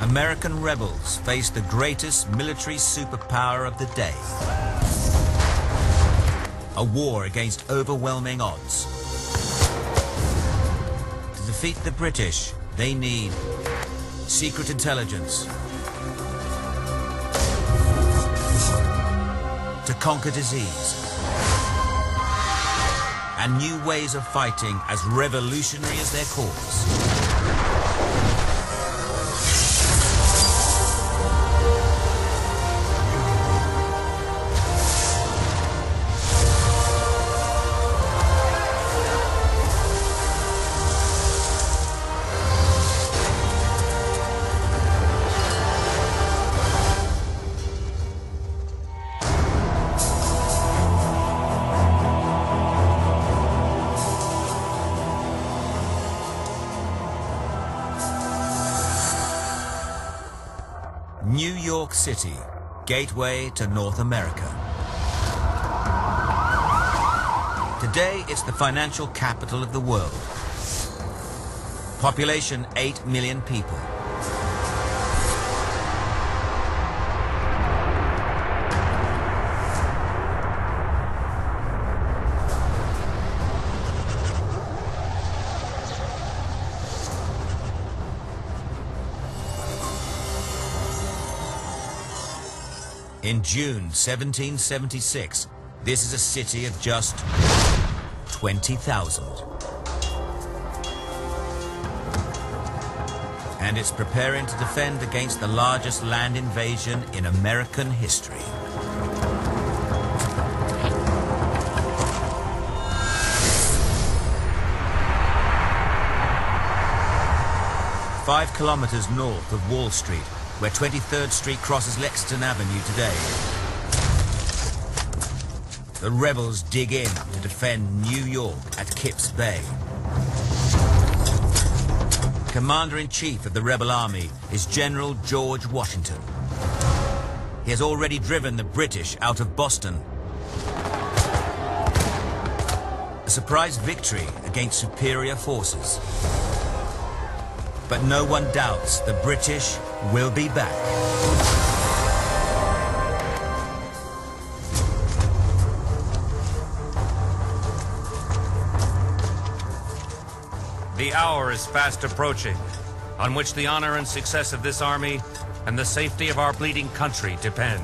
American rebels faced the greatest military superpower of the day. A war against overwhelming odds. To defeat the British, they need secret intelligence. To conquer disease. And new ways of fighting as revolutionary as their cause. New York City, gateway to North America. Today, it's the financial capital of the world. Population 8 million people. In June 1776, this is a city of just 20,000. And it's preparing to defend against the largest land invasion in American history. Five kilometers north of Wall Street, where 23rd Street crosses Lexington Avenue today. The rebels dig in to defend New York at Kips Bay. Commander-in-Chief of the rebel army is General George Washington. He has already driven the British out of Boston. A surprise victory against superior forces. But no one doubts the British will be back. The hour is fast approaching, on which the honor and success of this army and the safety of our bleeding country depend.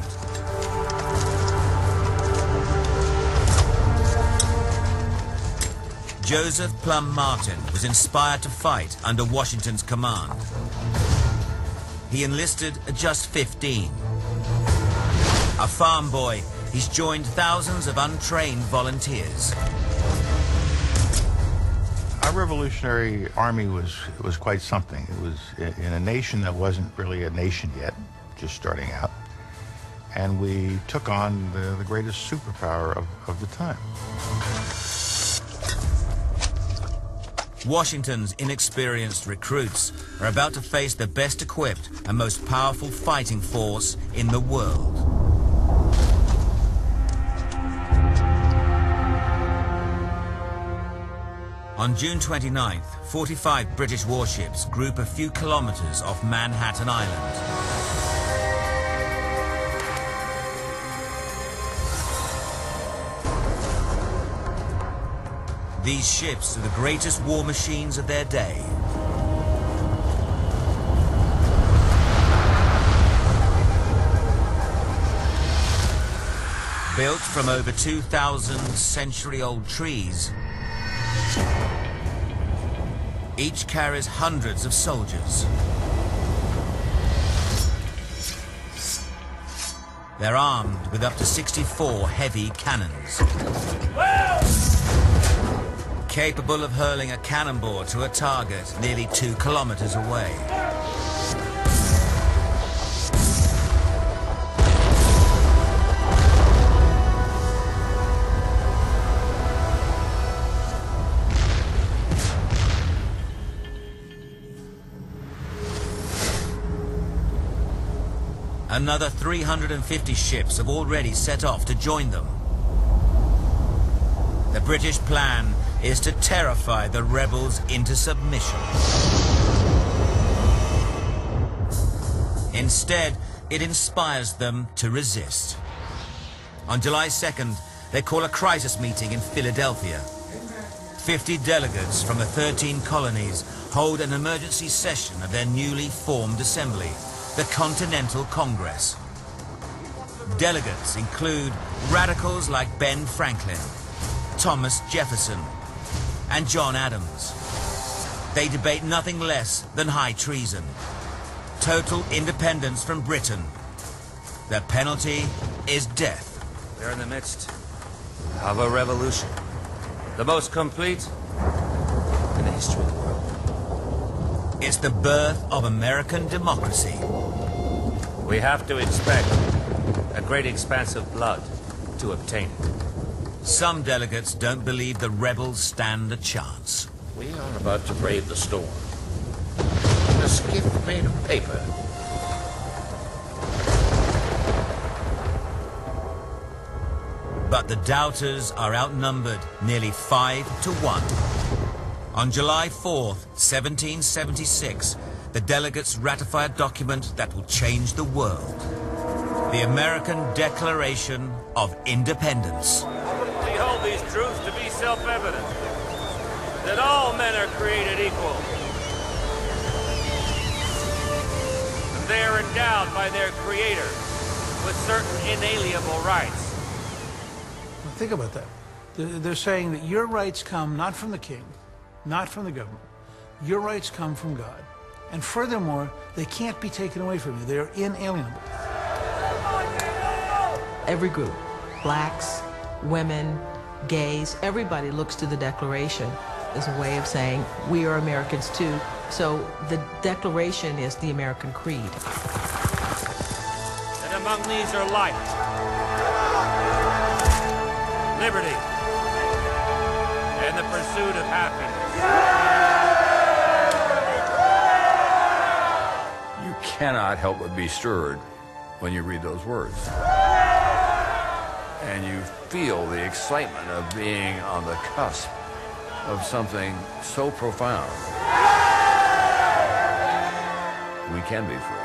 Joseph Plum Martin was inspired to fight under Washington's command. He enlisted at just 15. A farm boy, he's joined thousands of untrained volunteers. Our Revolutionary Army was quite something. It was in a nation that wasn't really a nation yet, just starting out. And we took on the greatest superpower of the time. Washington's inexperienced recruits are about to face the best equipped and most powerful fighting force in the world. On June 29th, 45 British warships group a few kilometers off Manhattan Island. These ships are the greatest war machines of their day. Built from over 2,000 century-old trees, each carries hundreds of soldiers. They're armed with up to 64 heavy cannons. Capable of hurling a cannonball to a target nearly 2 kilometers away. Another 350 ships have already set off to join them. The British plan is to terrify the rebels into submission. Instead, it inspires them to resist. On July 2nd, they call a crisis meeting in Philadelphia. 50 delegates from the 13 colonies hold an emergency session of their newly formed assembly, the Continental Congress. Delegates include radicals like Ben Franklin, Thomas Jefferson, and John Adams. They debate nothing less than high treason, total independence from Britain. The penalty is death. We're in the midst of a revolution, the most complete in the history of the world. It's the birth of American democracy. We have to expect a great expanse of blood to obtain it. Some delegates don't believe the rebels stand a chance. We are about to brave the storm. A skiff made of paper. But the doubters are outnumbered nearly 5 to 1. On July 4th, 1776, the delegates ratify a document that will change the world. The American Declaration of Independence. We hold these truths to be self-evident, that all men are created equal, and they are endowed by their Creator with certain inalienable rights. Think about that. They're saying that your rights come not from the king, not from the government. Your rights come from God. And furthermore, they can't be taken away from you. They are inalienable. Every group, blacks, women, gays, everybody looks to the Declaration as a way of saying, we are Americans too. So the Declaration is the American creed. And among these are life, liberty, and the pursuit of happiness. You cannot help but be stirred when you read those words. And you feel the excitement of being on the cusp of something so profound. We can be free.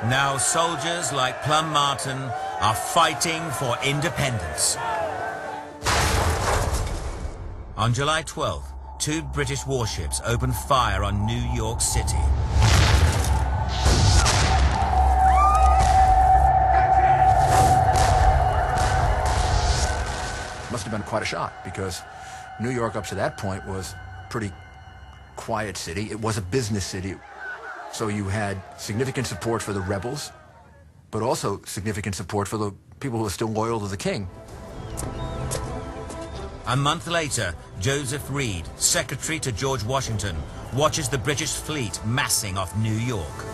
Now soldiers like Plum Martin are fighting for independence. On July 12th, 2 British warships opened fire on New York City. Must have been quite a shock, because New York up to that point was a pretty quiet city. It was a business city. So you had significant support for the rebels, but also significant support for the people who were still loyal to the king. A month later, Joseph Reed, secretary to George Washington, watches the British fleet massing off New York.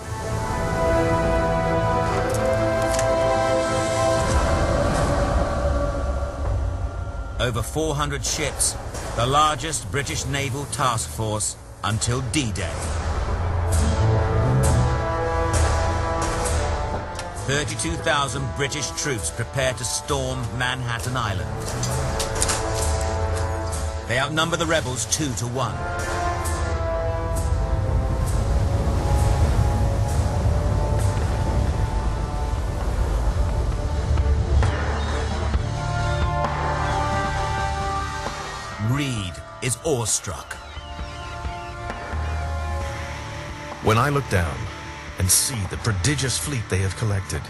Over 400 ships, the largest British naval task force until D-Day. 32,000 British troops prepare to storm Manhattan Island. They outnumber the rebels 2 to 1. Reed is awestruck. When I look down and see the prodigious fleet they have collected,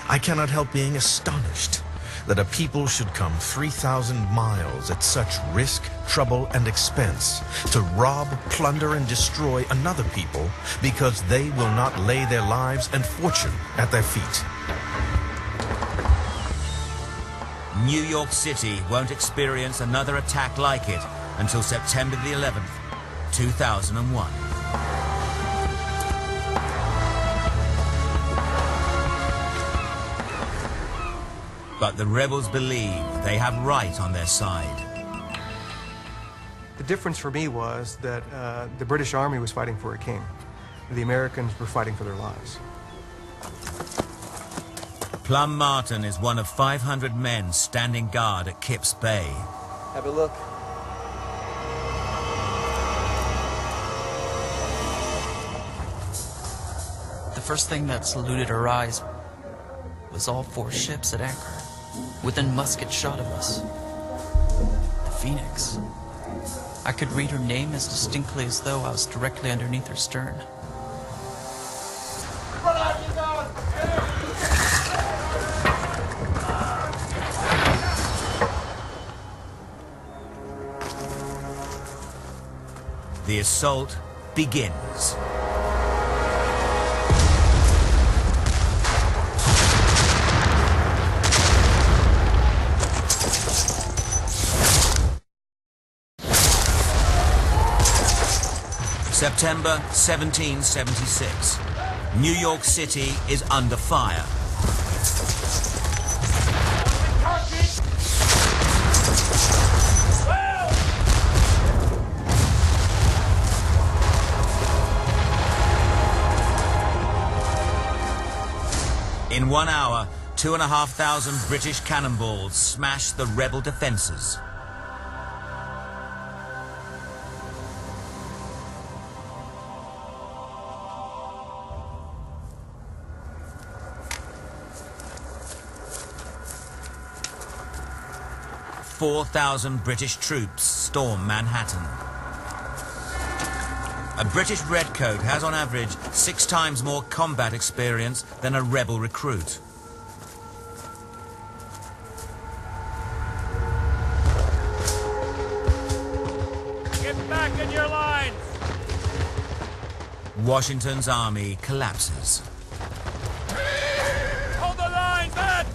I cannot help being astonished that a people should come 3,000 miles at such risk, trouble, and expense to rob, plunder, and destroy another people because they will not lay their lives and fortune at their feet. New York City won't experience another attack like it until September the 11th, 2001. But the rebels believe they have right on their side. The difference for me was that the British Army was fighting for a king. The Americans were fighting for their lives. Plum Martin is one of 500 men standing guard at Kips Bay. Have a look. The first thing that saluted our eyes was all 4 ships at anchor, within musket shot of us. The Phoenix. I could read her name as distinctly as though I was directly underneath her stern. The assault begins. September 1776. New York City is under fire. In 1 hour, 2,500 British cannonballs smashed the rebel defenses. "4,000 British troops storm Manhattan. A British redcoat has on average 6 times more combat experience than a rebel recruit. Get back in your lines! Washington's army collapses. Hold the lines, men!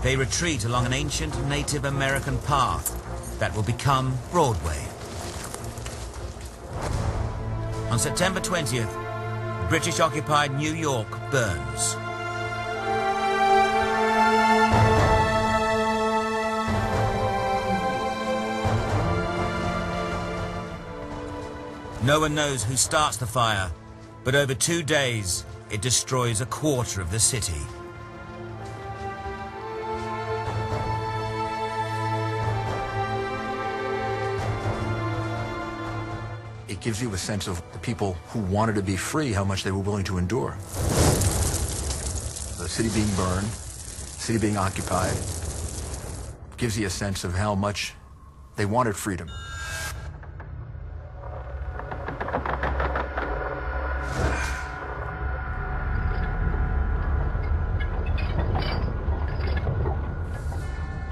They retreat along an ancient Native American path that will become Broadway. On September 20th, British-occupied New York burns. No one knows who starts the fire, but over 2 days, it destroys a quarter of the city. It gives you a sense of the people who wanted to be free, how much they were willing to endure. The city being burned, the city being occupied, gives you a sense of how much they wanted freedom.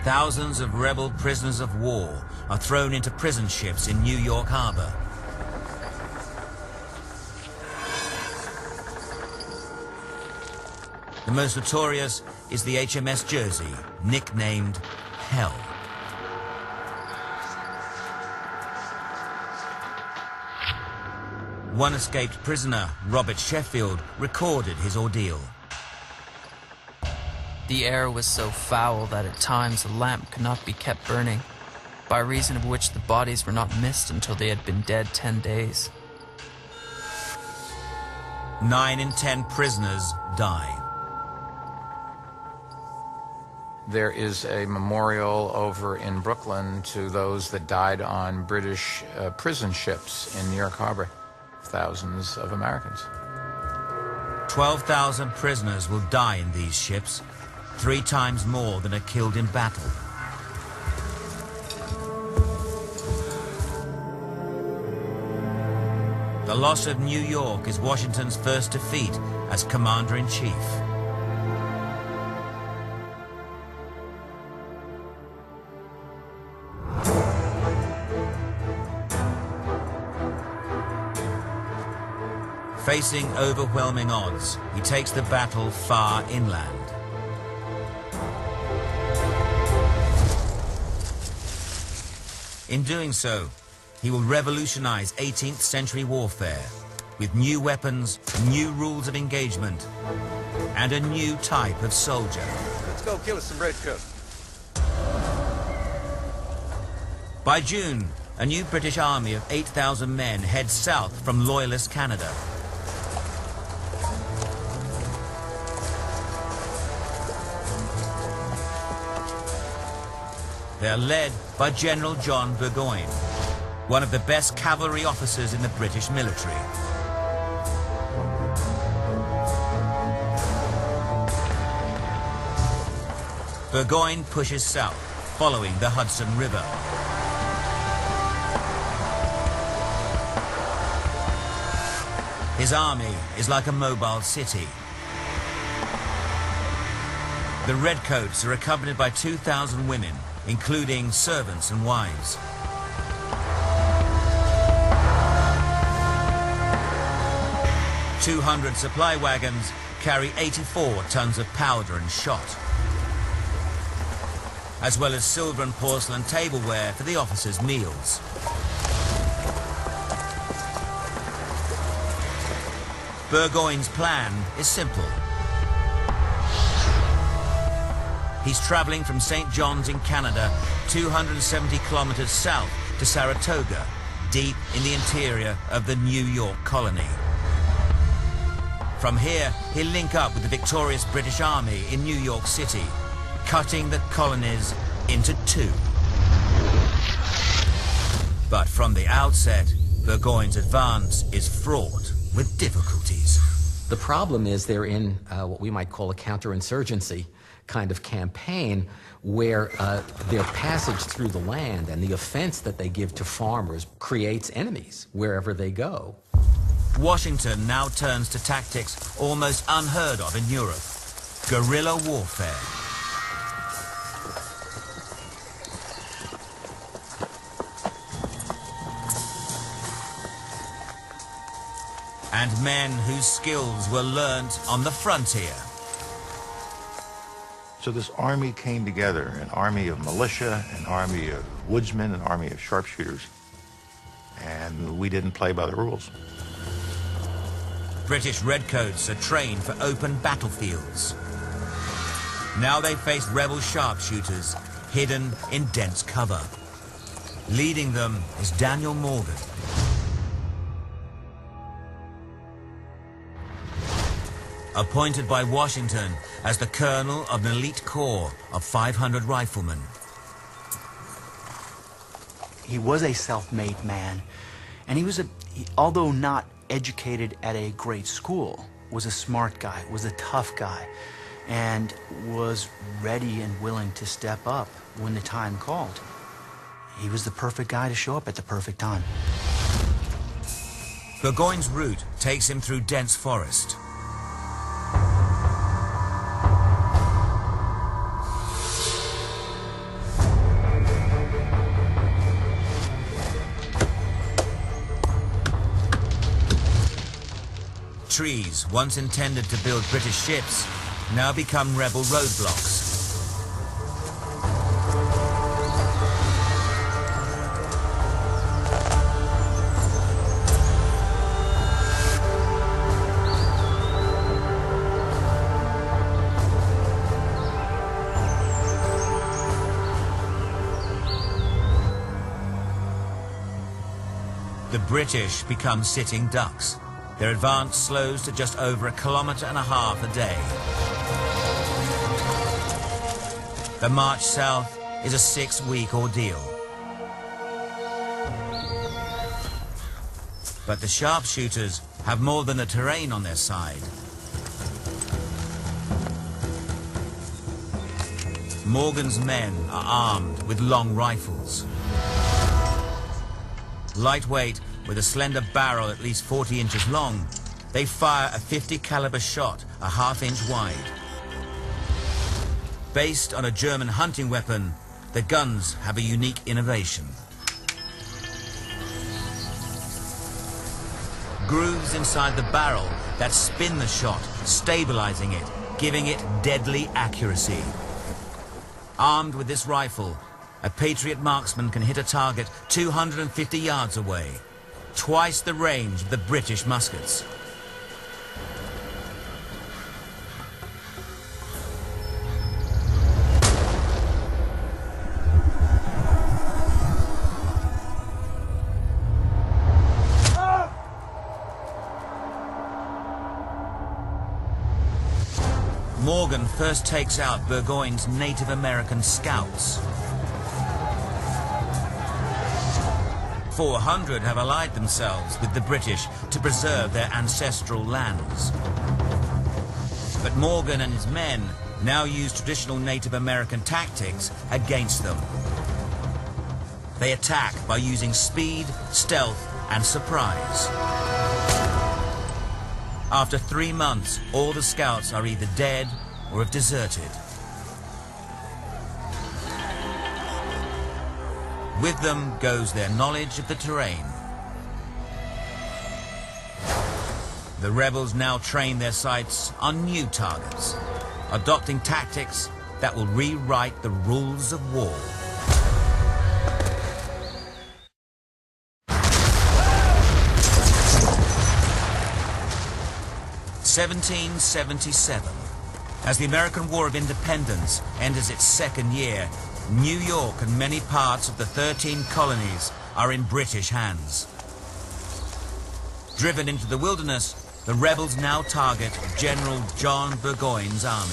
Thousands of rebel prisoners of war are thrown into prison ships in New York Harbor. The most notorious is the HMS Jersey, nicknamed Hell. One escaped prisoner, Robert Sheffield, recorded his ordeal. The air was so foul that at times a lamp could not be kept burning, by reason of which the bodies were not missed until they had been dead 10 days. 9 in 10 prisoners die. There is a memorial over in Brooklyn to those that died on British prison ships in New York Harbor. Thousands of Americans. 12,000 prisoners will die in these ships, 3 times more than are killed in battle. The loss of New York is Washington's first defeat as Commander-in-Chief. Facing overwhelming odds, he takes the battle far inland. In doing so, he will revolutionize 18th century warfare with new weapons, new rules of engagement, and a new type of soldier. Let's go kill us some redcoats. By June, a new British army of 8,000 men heads south from Loyalist Canada. They're led by General John Burgoyne, one of the best cavalry officers in the British military. Burgoyne pushes south, following the Hudson River. His army is like a mobile city. The Redcoats are accompanied by 2,000 women, including servants and wives. "200 supply wagons carry 84 tons of powder and shot, as well as silver and porcelain tableware for the officers' meals. Burgoyne's plan is simple. He's traveling from St. John's in Canada, 270 kilometers south to Saratoga, deep in the interior of the New York colony. From here, he'll link up with the victorious British Army in New York City, cutting the colonies into two. But from the outset, Burgoyne's advance is fraught with difficulties. The problem is they're in what we might call a counterinsurgency kind of campaign where their passage through the land and the offense that they give to farmers creates enemies wherever they go. Washington now turns to tactics almost unheard of in Europe: guerrilla warfare. And men whose skills were learnt on the frontier. So this army came together, an army of militia, an army of woodsmen, an army of sharpshooters, and we didn't play by the rules. British redcoats are trained for open battlefields. Now they face rebel sharpshooters hidden in dense cover. Leading them is Daniel Morgan. Appointed by Washington as the colonel of an elite corps of 500 riflemen. He was a self-made man, and he was although not educated at a great school, was a smart guy, was a tough guy, and was ready and willing to step up when the time called. He was the perfect guy to show up at the perfect time. Burgoyne's route takes him through dense forest. Trees, once intended to build British ships, now become rebel roadblocks. The British become sitting ducks. Their advance slows to just over 1.5 kilometers a day. The march south is a 6-week ordeal. But the sharpshooters have more than the terrain on their side. Morgan's men are armed with long rifles. Lightweight, with a slender barrel at least 40 inches long, they fire a .50 caliber shot a ½ inch wide. Based on a German hunting weapon, the guns have a unique innovation. Grooves inside the barrel that spin the shot, stabilizing it, giving it deadly accuracy. Armed with this rifle, a Patriot marksman can hit a target 250 yards away, twice the range of the British muskets. Morgan first takes out Burgoyne's Native American scouts. 400 have allied themselves with the British to preserve their ancestral lands. But Morgan and his men now use traditional Native American tactics against them. They attack by using speed, stealth, and surprise. After 3 months, all the scouts are either dead or have deserted. With them goes their knowledge of the terrain. The rebels now train their sights on new targets, adopting tactics that will rewrite the rules of war. 1777. As the American War of Independence enters its second year, New York and many parts of the 13 colonies are in British hands. Driven into the wilderness, the rebels now target General John Burgoyne's army.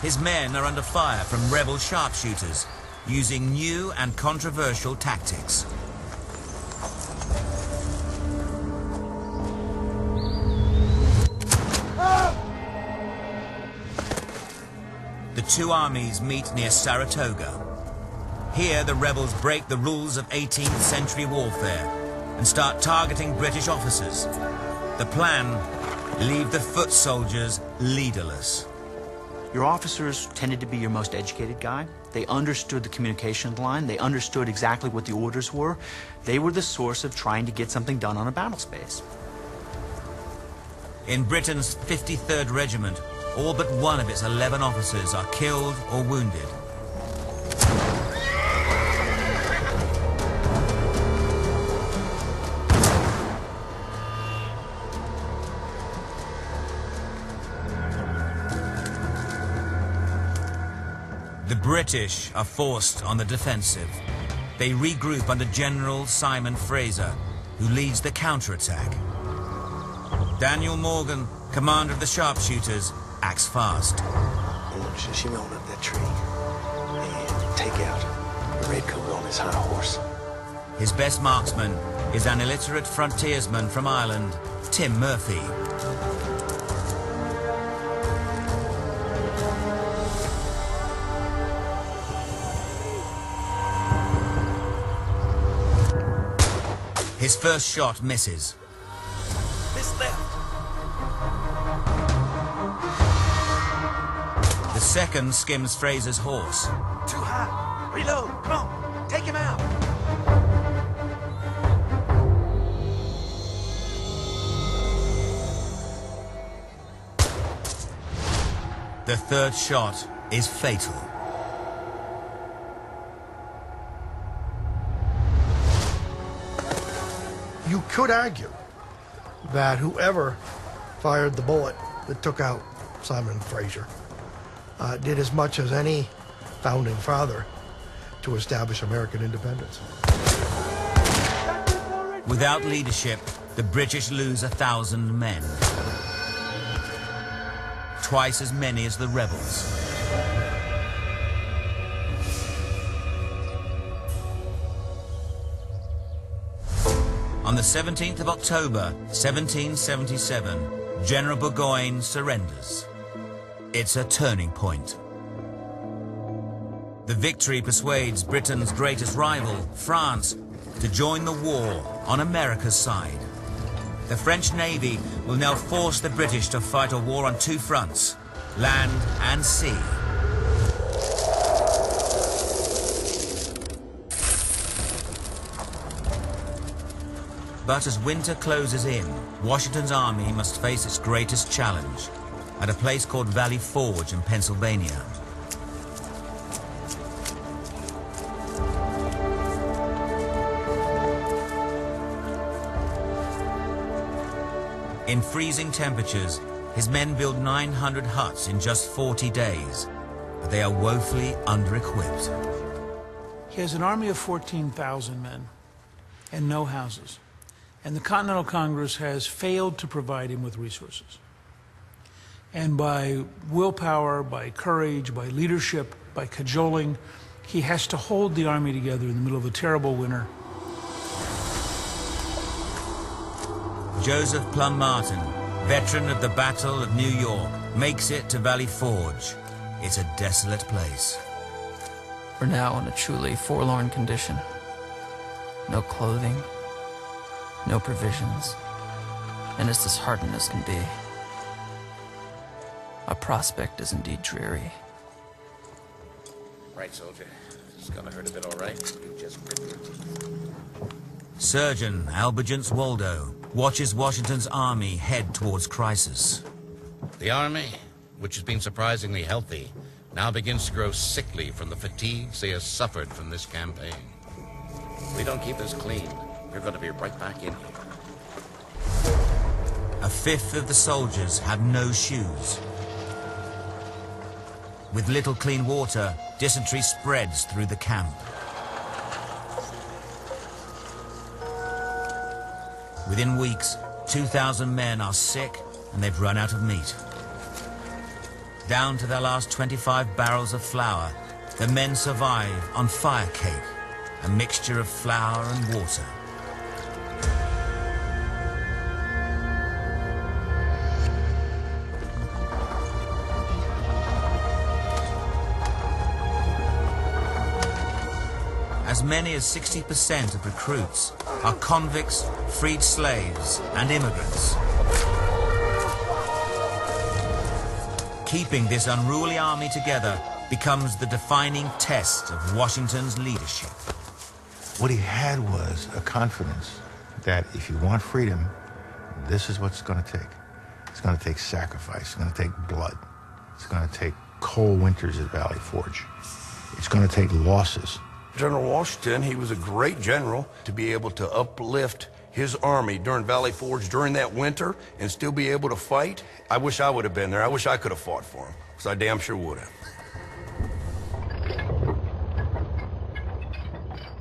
His men are under fire from rebel sharpshooters, using new and controversial tactics. The two armies meet near Saratoga. Here, the rebels break the rules of 18th century warfare and start targeting British officers. The plan, leave the foot soldiers leaderless. Your officers tended to be your most educated guy. They understood the communication line. They understood exactly what the orders were. They were the source of trying to get something done on a battle space. In Britain's 53rd Regiment, all but one of its 11 officers are killed or wounded. The British are forced on the defensive. They regroup under General Simon Fraser, who leads the counterattack. Daniel Morgan, commander of the sharpshooters, acts fast. I want you to shimmy on up that tree and take out the redcoat on his high horse. His best marksman is an illiterate frontiersman from Ireland, Tim Murphy. His first shot misses. This left. The second skims Fraser's horse. Too high. Reload. Come on. Take him out. The third shot is fatal. You could argue that whoever fired the bullet that took out Simon Fraser did as much as any founding father to establish American independence. Without leadership, the British lose 1,000 men. Twice as many as the rebels. On the 17th of October, 1777, General Burgoyne surrenders. It's a turning point. The victory persuades Britain's greatest rival, France, to join the war on America's side. The French Navy will now force the British to fight a war on two fronts, land and sea. But as winter closes in, Washington's army must face its greatest challenge at a place called Valley Forge in Pennsylvania. In freezing temperatures, his men build 900 huts in just 40 days, but they are woefully under-equipped. He has an army of 14,000 men and no houses. And the Continental Congress has failed to provide him with resources. And by willpower, by courage, by leadership, by cajoling, he has to hold the army together in the middle of a terrible winter. Joseph Plum Martin, veteran of the Battle of New York, makes it to Valley Forge. It's a desolate place. We're now in a truly forlorn condition. No clothing, no provisions, and as disheartened as can be. Our prospect is indeed dreary. Right, soldier. It's gonna hurt a bit, all right? You just grit your teeth. Surgeon Albigence Waldo watches Washington's army head towards crisis. The army, which has been surprisingly healthy, now begins to grow sickly from the fatigues they have suffered from this campaign. If we don't keep this clean, we're going to be right back in here. A fifth of the soldiers have no shoes. With little clean water, dysentery spreads through the camp. Within weeks, 2,000 men are sick and they've run out of meat. Down to their last 25 barrels of flour, the men survive on fire cake, a mixture of flour and water. As many as 60% of recruits are convicts, freed slaves, and immigrants. Keeping this unruly army together becomes the defining test of Washington's leadership. What he had was a confidence that if you want freedom, this is what it's going to take. It's going to take sacrifice. It's going to take blood. It's going to take cold winters at Valley Forge. It's going to take losses. General Washington, he was a great general to be able to uplift his army during Valley Forge during that winter and still be able to fight. I wish I would have been there. I wish I could have fought for him, because I damn sure would have.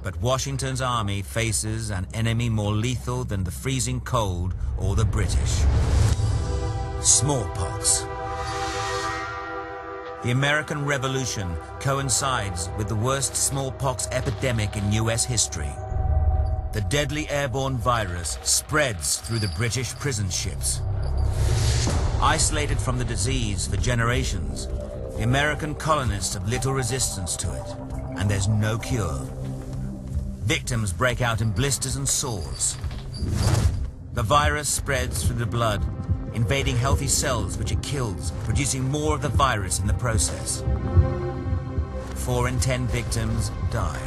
But Washington's army faces an enemy more lethal than the freezing cold or the British. Smallpox. The American Revolution coincides with the worst smallpox epidemic in US history. The deadly airborne virus spreads through the British prison ships. Isolated from the disease for generations, the American colonists have little resistance to it, and there's no cure. Victims break out in blisters and sores. The virus spreads through the blood, invading healthy cells which it kills, producing more of the virus in the process. 4 in 10 victims die.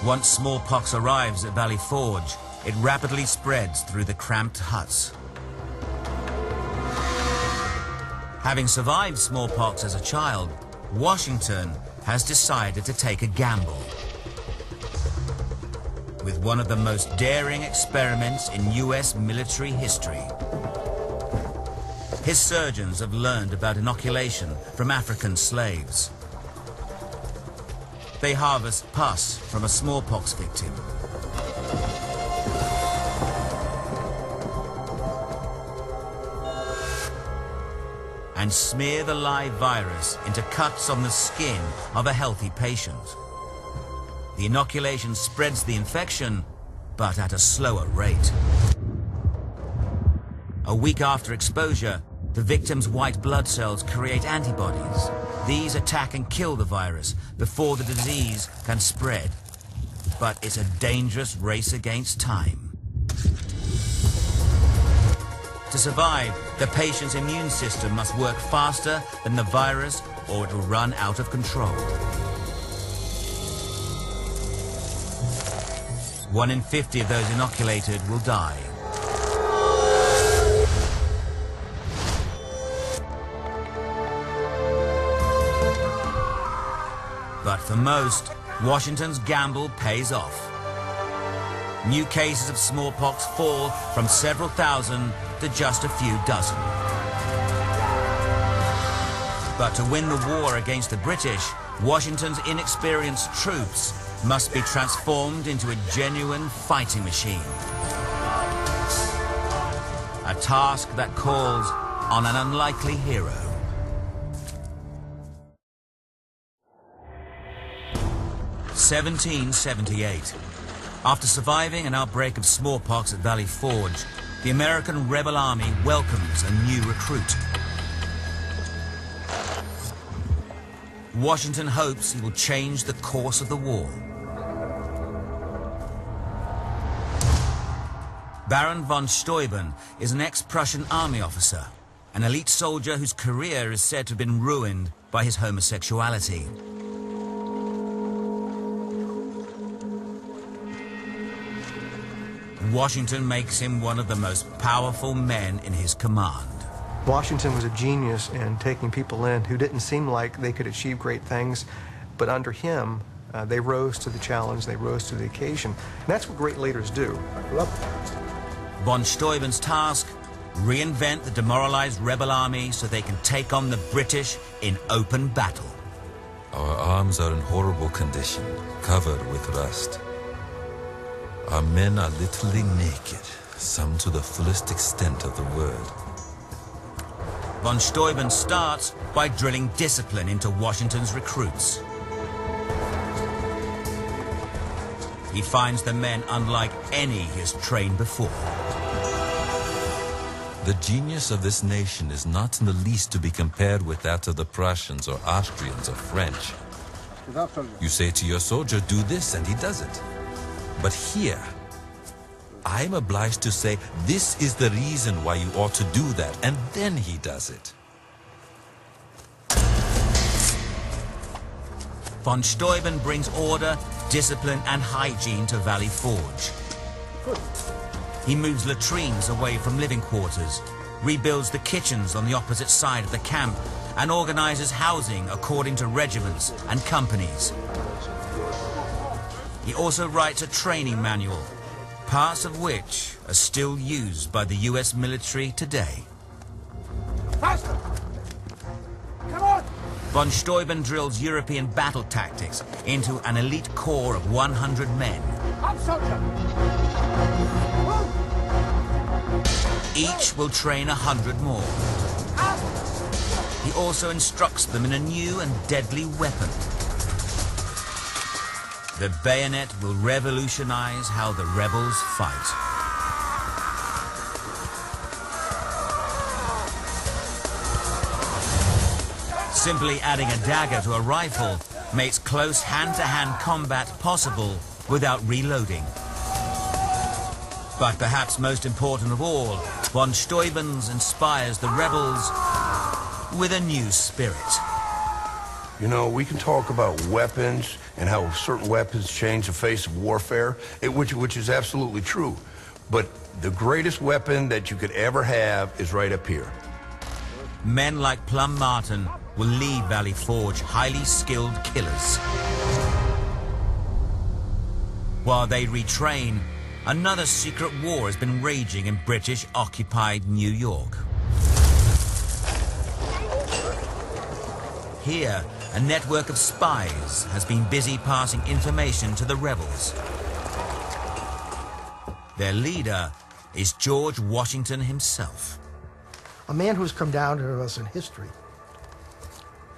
Once smallpox arrives at Valley Forge, it rapidly spreads through the cramped huts. Having survived smallpox as a child, Washington has decided to take a gamble with one of the most daring experiments in US military history. His surgeons have learned about inoculation from African slaves. They harvest pus from a smallpox victim. And smear the live virus into cuts on the skin of a healthy patient. The inoculation spreads the infection, but at a slower rate. A week after exposure, the victim's white blood cells create antibodies. These attack and kill the virus before the disease can spread. But it's a dangerous race against time. To survive, the patient's immune system must work faster than the virus or it will run out of control. 1 in 50 of those inoculated will die. But for most, Washington's gamble pays off. New cases of smallpox fall from several thousand to just a few dozen. But to win the war against the British, Washington's inexperienced troops must be transformed into a genuine fighting machine. A task that calls on an unlikely hero. 1778. After surviving an outbreak of smallpox at Valley Forge, the American rebel army welcomes a new recruit. Washington hopes he will change the course of the war. Baron von Steuben is an ex-Prussian army officer, an elite soldier whose career is said to have been ruined by his homosexuality. Washington makes him one of the most powerful men in his command. Washington was a genius in taking people in who didn't seem like they could achieve great things, but under him, they rose to the challenge, they rose to the occasion. And that's what great leaders do. Von Steuben's task, reinvent the demoralized rebel army so they can take on the British in open battle. Our arms are in horrible condition, covered with rust. Our men are literally naked, some to the fullest extent of the word. Von Steuben starts by drilling discipline into Washington's recruits. He finds the men unlike any he has trained before. The genius of this nation is not in the least to be compared with that of the Prussians or Austrians or French. You say to your soldier, do this, and he does it. But here, I am obliged to say, this is the reason why you ought to do that, and then he does it. Von Steuben brings order, discipline, and hygiene to Valley Forge. He moves latrines away from living quarters, rebuilds the kitchens on the opposite side of the camp, and organizes housing according to regiments and companies. He also writes a training manual, parts of which are still used by the US military today. Faster! Come on! Von Steuben drills European battle tactics into an elite corps of 100 men. Up, soldier! Each will train 100 more. He also instructs them in a new and deadly weapon. The bayonet will revolutionize how the rebels fight. Simply adding a dagger to a rifle makes close hand-to-hand combat possible without reloading. But perhaps most important of all, von Steuben inspires the rebels with a new spirit. You know, we can talk about weapons and how certain weapons change the face of warfare, which is absolutely true. But the greatest weapon that you could ever have is right up here. Men like Plum Martin will leave Valley Forge highly skilled killers. While they retrain, another secret war has been raging in British-occupied New York. Here, a network of spies has been busy passing information to the rebels. Their leader is George Washington himself. A man who's come down to us in history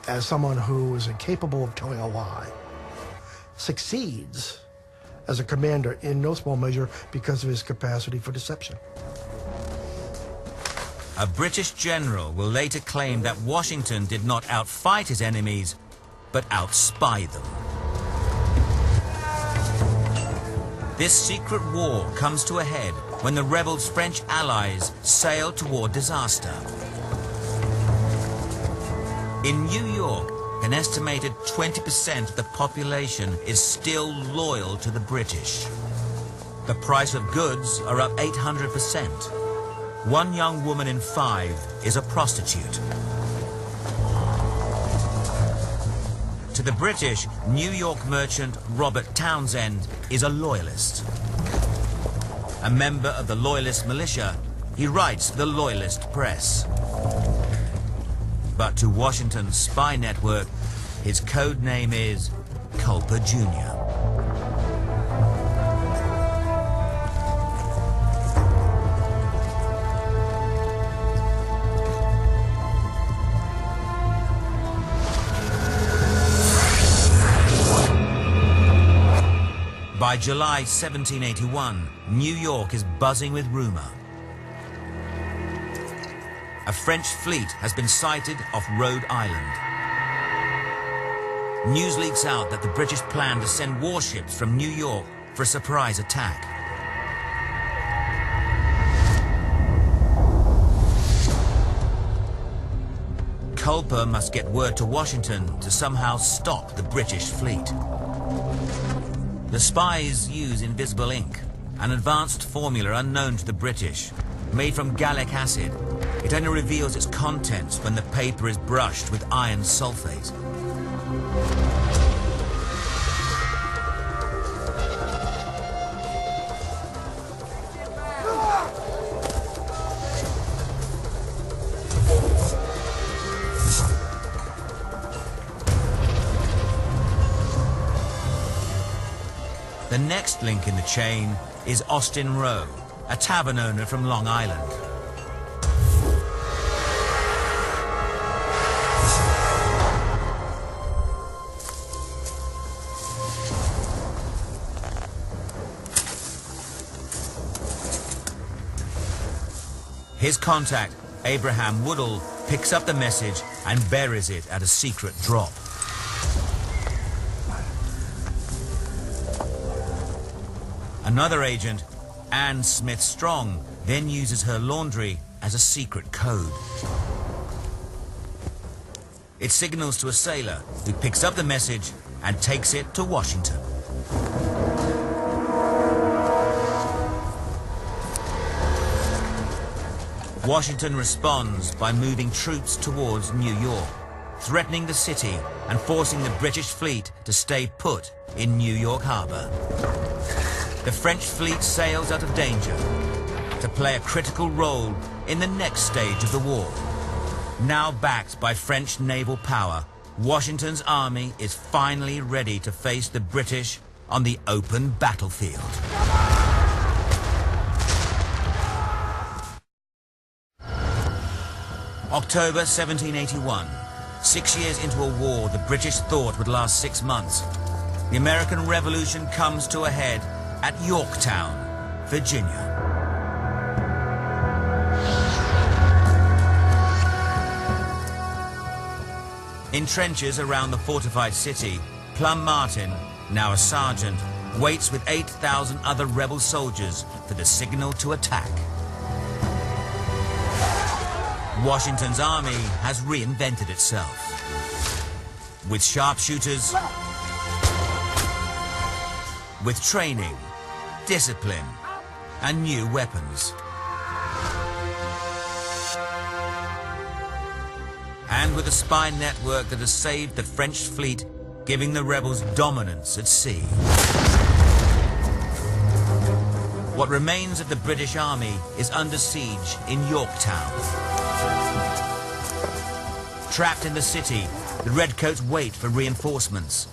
as someone who is incapable of telling a lie succeeds as a commander in no small measure because of his capacity for deception. A British general will later claim that Washington did not outfight his enemies, but outspy them. This secret war comes to a head when the rebels' French allies sail toward disaster. In New York, an estimated 20% of the population is still loyal to the British. The price of goods are up 800%. One young woman in 5 is a prostitute. To the British, New York merchant Robert Townsend is a loyalist. A member of the Loyalist militia, he writes the Loyalist press. But to Washington's spy network, his code name is Culper Jr. By July 1781, New York is buzzing with rumor. A French fleet has been sighted off Rhode Island. News leaks out that the British plan to send warships from New York for a surprise attack. Culper must get word to Washington to somehow stop the British fleet. The spies use invisible ink, an advanced formula unknown to the British. Made from gallic acid, it only reveals its contents when the paper is brushed with iron sulfate. The next link in the chain is Austin Rowe, a tavern owner from Long Island. His contact, Abraham Woodall, picks up the message and buries it at a secret drop. Another agent, Anne Smith Strong, then uses her laundry as a secret code. It signals to a sailor who picks up the message and takes it to Washington. Washington responds by moving troops towards New York, threatening the city and forcing the British fleet to stay put in New York Harbor. The French fleet sails out of danger to play a critical role in the next stage of the war. Now backed by French naval power, Washington's army is finally ready to face the British on the open battlefield. October 1781. 6 years into a war the British thought would last 6 months. The American Revolution comes to a head at Yorktown, Virginia. In trenches around the fortified city, Plum Martin, now a sergeant, waits with 8,000 other rebel soldiers for the signal to attack. Washington's army has reinvented itself. With sharpshooters, with training, discipline, and new weapons. And with a spy network that has saved the French fleet, giving the rebels dominance at sea. What remains of the British army is under siege in Yorktown. Trapped in the city, the redcoats wait for reinforcements.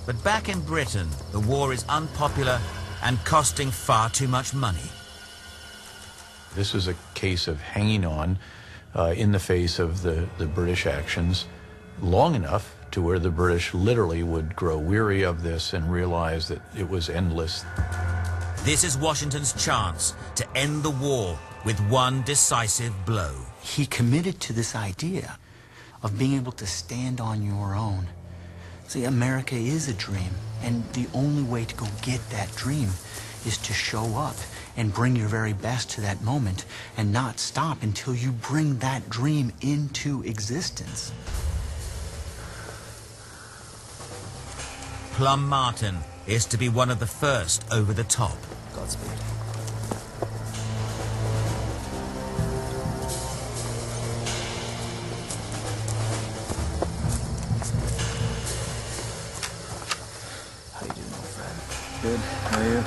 But back in Britain, the war is unpopular and costing far too much money. This is a case of hanging on in the face of the British actions long enough to where the British literally would grow weary of this and realize that it was endless. This is Washington's chance to end the war with one decisive blow. He committed to this idea of being able to stand on your own. See, America is a dream, and the only way to go get that dream is to show up and bring your very best to that moment and not stop until you bring that dream into existence. Plum Martin is to be one of the first over the top. Godspeed. How you doing, old friend? Good. How are you?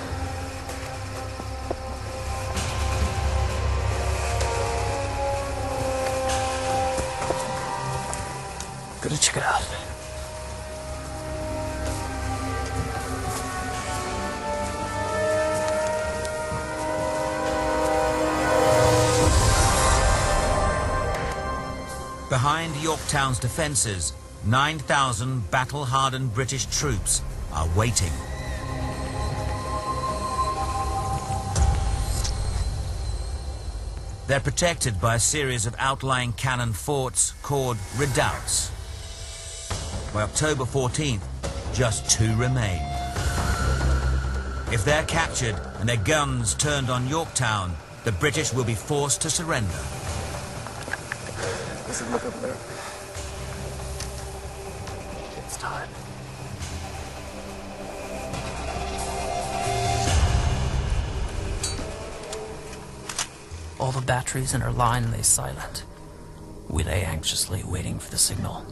Gotta check it out. Behind Yorktown's defenses, 9,000 battle-hardened British troops are waiting. They're protected by a series of outlying cannon forts called redoubts. By October 14th, just 2 remain. If they're captured and their guns turned on Yorktown, the British will be forced to surrender. Listen, look up there. It's time. All the batteries in our line lay silent. We lay anxiously waiting for the signal.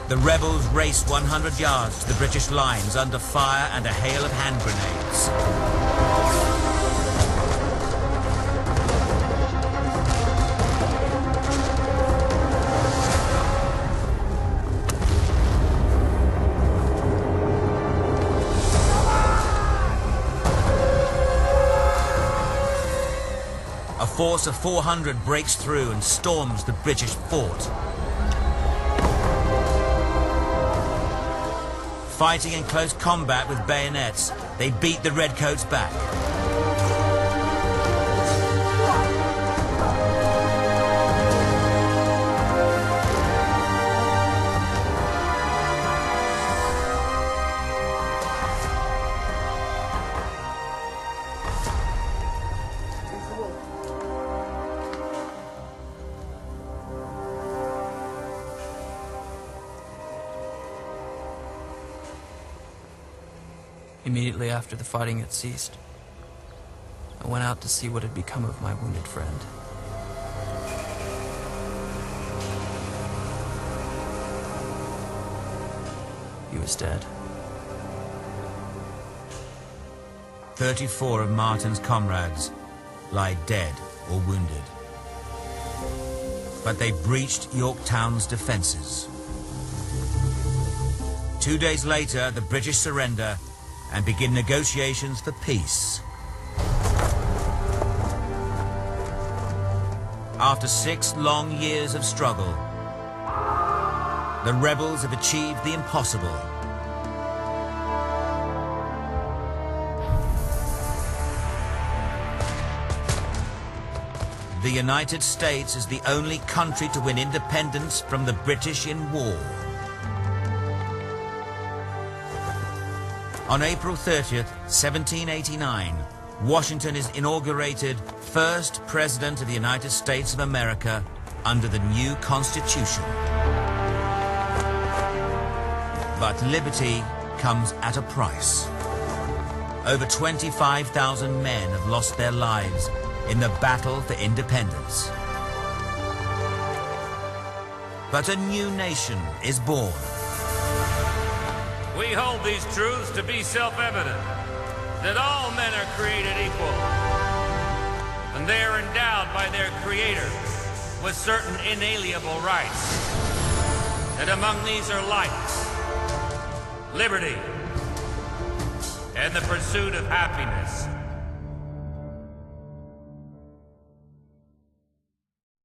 The rebels raced 100 yards to the British lines under fire and a hail of hand grenades. A force of 400 breaks through and storms the British fort. Fighting in close combat with bayonets, they beat the redcoats back. Immediately after the fighting had ceased, I went out to see what had become of my wounded friend. He was dead. 34 of Martin's comrades lie dead or wounded. But they breached Yorktown's defenses. 2 days later, the British surrender and begin negotiations for peace. After 6 long years of struggle, the rebels have achieved the impossible. The United States is the only country to win independence from the British in war. On April 30th, 1789, Washington is inaugurated first President of the United States of America under the new Constitution. But liberty comes at a price. Over 25,000 men have lost their lives in the battle for independence. But a new nation is born. We hold these truths to be self-evident, that all men are created equal, and they are endowed by their Creator with certain inalienable rights, and among these are life, liberty, and the pursuit of happiness.